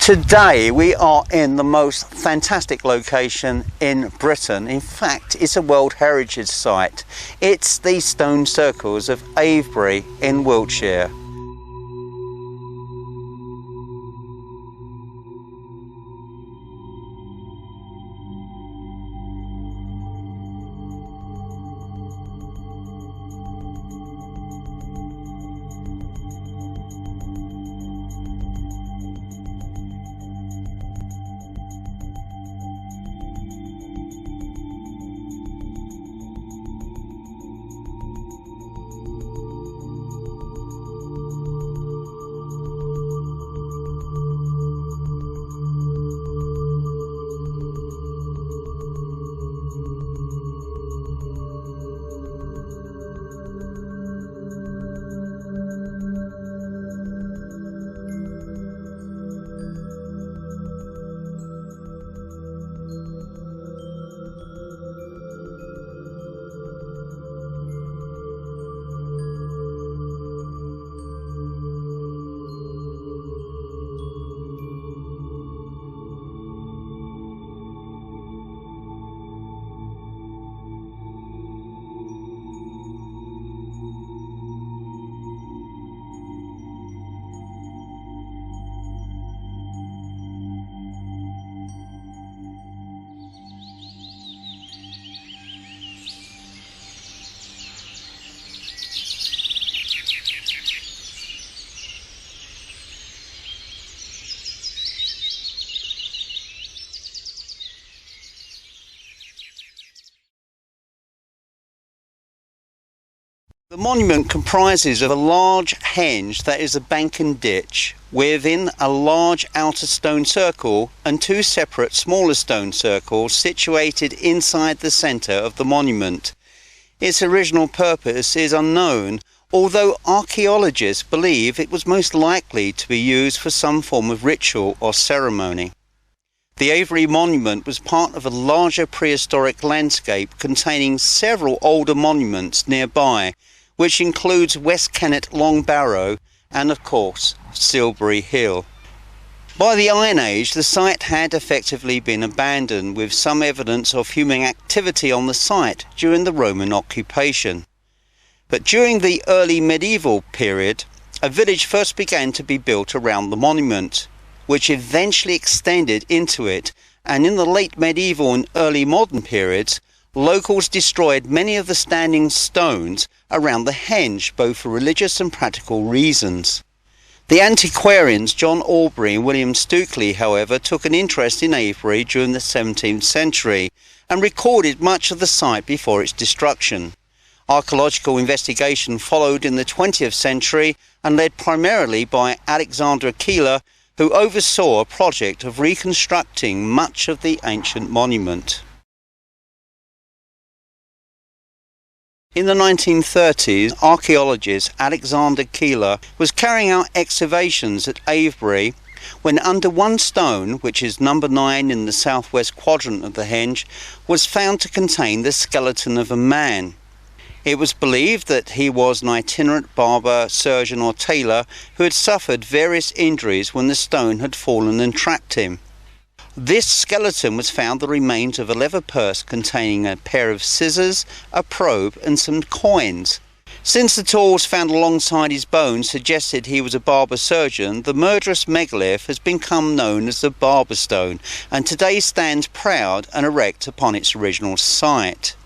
Today we are in the most fantastic location in Britain. In fact, it's a World Heritage Site. It's the stone circles of Avebury in Wiltshire. The monument comprises of a large henge that is a bank and ditch within a large outer stone circle and two separate smaller stone circles situated inside the centre of the monument. Its original purpose is unknown, although archaeologists believe it was most likely to be used for some form of ritual or ceremony. The Avebury monument was part of a larger prehistoric landscape containing several older monuments nearby, which includes West Kennet Long Barrow and, of course, Silbury Hill. By the Iron Age, the site had effectively been abandoned, with some evidence of human activity on the site during the Roman occupation. But during the early medieval period, a village first began to be built around the monument, which eventually extended into it, and in the late medieval and early modern periods, locals destroyed many of the standing stones around the henge, both for religious and practical reasons. The antiquarians John Aubrey and William Stukeley, however, took an interest in Avebury during the 17th century and recorded much of the site before its destruction. Archaeological investigation followed in the 20th century and led primarily by Alexander Keeler, who oversaw a project of reconstructing much of the ancient monument. In the 1930s, archaeologist Alexander Keeler was carrying out excavations at Avebury when under one stone, which is number 9 in the southwest quadrant of the henge, was found to contain the skeleton of a man. It was believed that he was an itinerant barber, surgeon or tailor who had suffered various injuries when the stone had fallen and trapped him. This skeleton was found the remains of a leather purse containing a pair of scissors, a probe and some coins. Since the tools found alongside his bones suggested he was a barber surgeon, the murderous megalith has become known as the Barber Stone and today stands proud and erect upon its original site.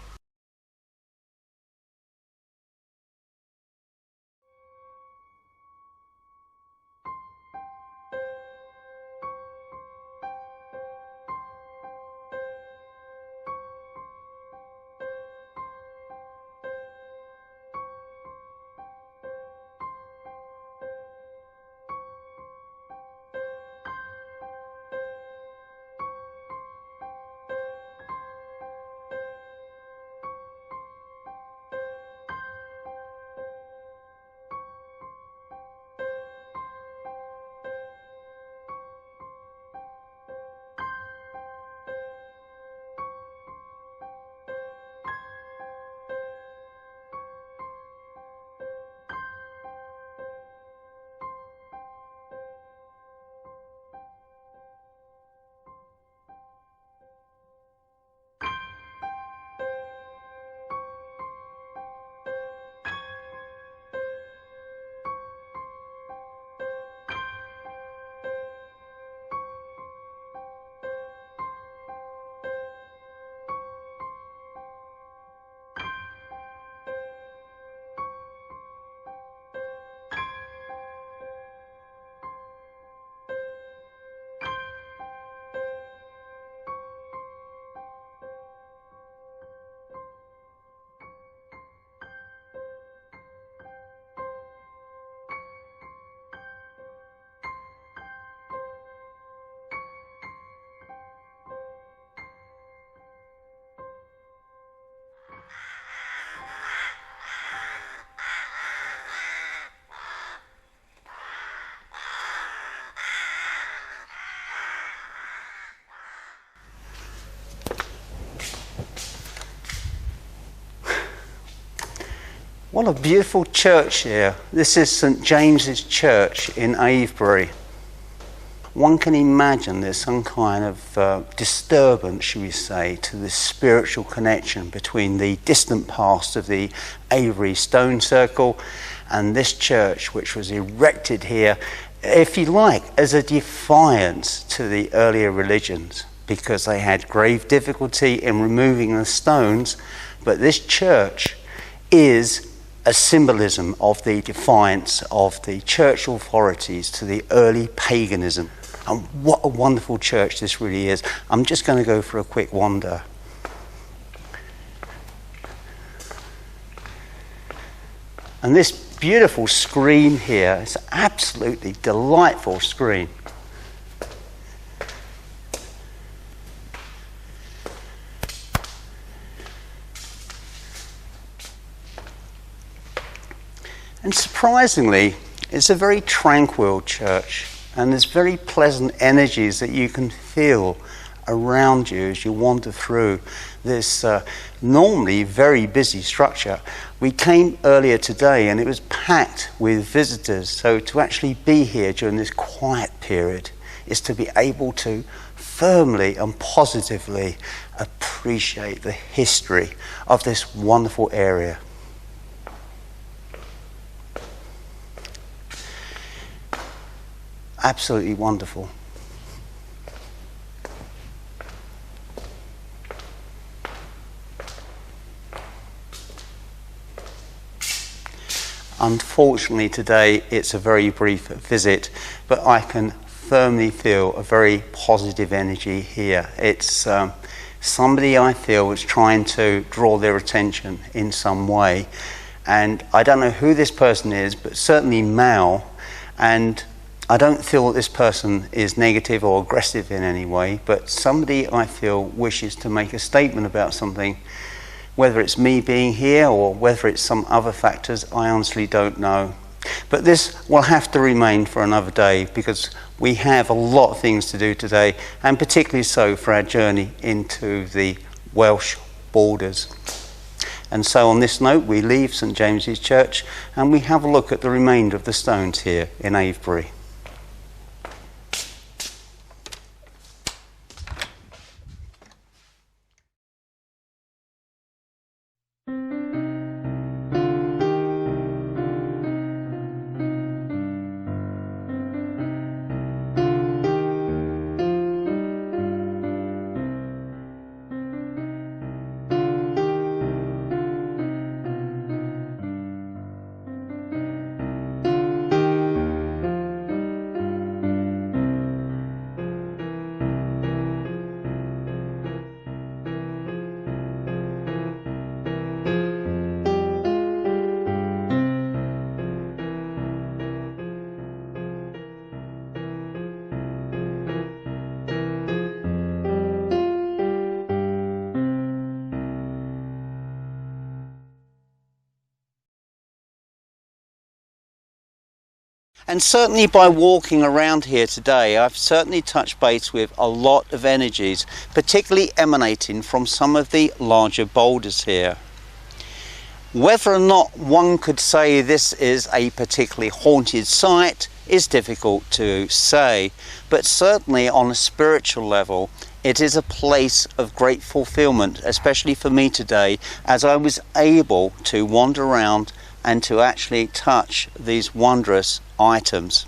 What a beautiful church here. This is St James's Church in Avebury. One can imagine there's some kind of disturbance, should we say, to the spiritual connection between the distant past of the Avebury stone circle and this church, which was erected here, if you like, as a defiance to the earlier religions, because they had grave difficulty in removing the stones. But this church is a symbolism of the defiance of the church authorities to the early paganism. And what a wonderful church this really is. I'm just going to go for a quick wander. And this beautiful screen here, it's an absolutely delightful screen. And surprisingly, it's a very tranquil church, and there's very pleasant energies that you can feel around you as you wander through this normally very busy structure. We came earlier today and it was packed with visitors, so to actually be here during this quiet period is to be able to firmly and positively appreciate the history of this wonderful area. Absolutely wonderful. Unfortunately today it's a very brief visit, but I can firmly feel a very positive energy here. It's somebody I feel is trying to draw their attention in some way, and I don't know who this person is, but certainly male, and I don't feel that this person is negative or aggressive in any way, but somebody I feel wishes to make a statement about something. Whether it's me being here or whether it's some other factors, I honestly don't know. But this will have to remain for another day, because we have a lot of things to do today, and particularly so for our journey into the Welsh borders. And so on this note, we leave St James's Church and we have a look at the remainder of the stones here in Avebury. And certainly by walking around here today, I've certainly touched base with a lot of energies, particularly emanating from some of the larger boulders here. Whether or not one could say this is a particularly haunted site is difficult to say, but certainly on a spiritual level, it is a place of great fulfillment, especially for me today, as I was able to wander around and to actually touch these wondrous items.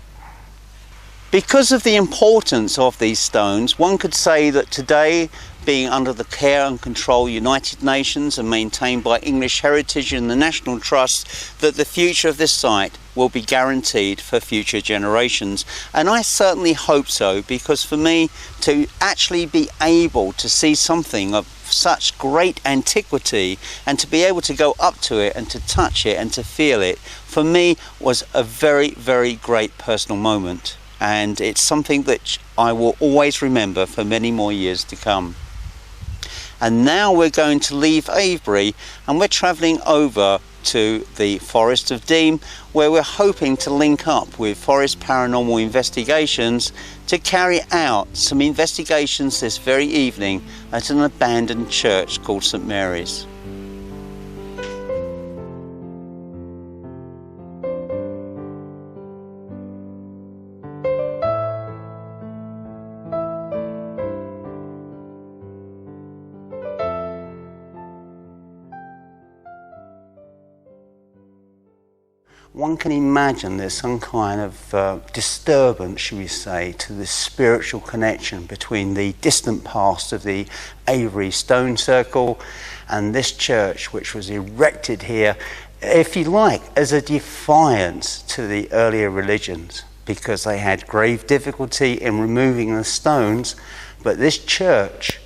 Because of the importance of these stones, one could say that today, being under the care and control of United Nations and maintained by English Heritage and the National Trust, that the future of this site will be guaranteed for future generations. And I certainly hope so, because for me to actually be able to see something of such great antiquity and to be able to go up to it and to touch it and to feel it, for me was a very, very great personal moment. And it's something that I will always remember for many more years to come. And now we're going to leave Avebury and we're travelling over to the Forest of Dean, where we're hoping to link up with Forest Paranormal Investigations to carry out some investigations this very evening at an abandoned church called St Mary's. one can imagine there's some kind of disturbance, should we say, to the spiritual connection between the distant past of the Avebury stone circle and this church, which was erected here, if you like, as a defiance to the earlier religions, because they had grave difficulty in removing the stones. But this church